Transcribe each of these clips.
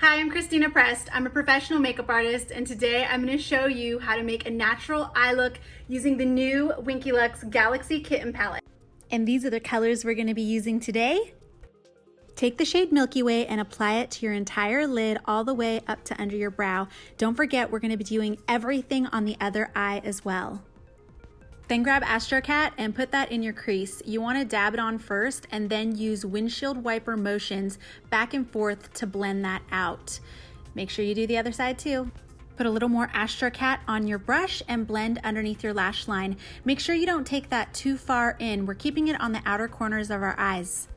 Hi, I'm Christina Prest. I'm a professional makeup artist, and today I'm going to show you how to make a natural eye look using the new WINKY LUX Galaxy Kitten palette. And these are the colors we're going to be using today. Take the shade Milky Way and apply it to your entire lid all the way up to under your brow. Don't forget, we're going to be doing everything on the other eye as well. Then grab Aristocrat and put that in your crease. You want to dab it on first and then use windshield wiper motions back and forth to blend that out. Make sure you do the other side too. Put a little more Aristocrat on your brush and blend underneath your lash line. Make sure you don't take that too far in. We're keeping it on the outer corners of our eyes.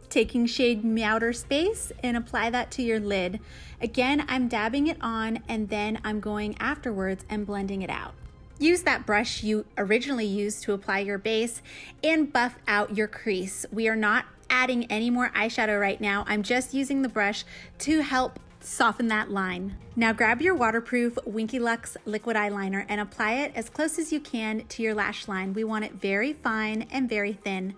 Taking shade Meowter Space and apply that to your lid. Again, I'm dabbing it on and then I'm going afterwards and blending it out. Use that brush you originally used to apply your base and buff out your crease. We are not adding any more eyeshadow right now. I'm just using the brush to help soften that line. Now grab your Waterproof WINKY LUX liquid eyeliner and apply it as close as you can to your lash line. We want it very fine and very thin.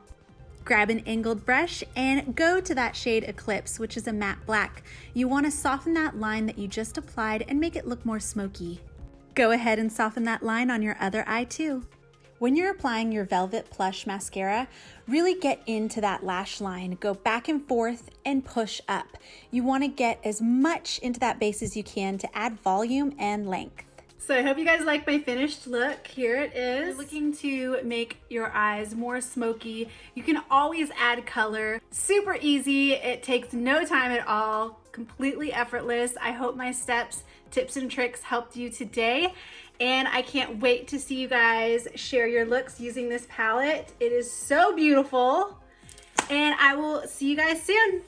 Grab an angled brush and go to that shade Eclipse, which is a matte black. You want to soften that line that you just applied and make it look more smoky. Go ahead and soften that line on your other eye too. When you're applying your Velvet Plush mascara, really get into that lash line. Go back and forth and push up. You want to get as much into that base as you can to add volume and length. So I hope you guys like my finished look. Here it is. You're looking to make your eyes more smoky. You can always add color. Super easy. It takes no time at all. Completely effortless. I hope my steps, tips, and tricks helped you today. And I can't wait to see you guys share your looks using this palette. It is so beautiful. And I will see you guys soon.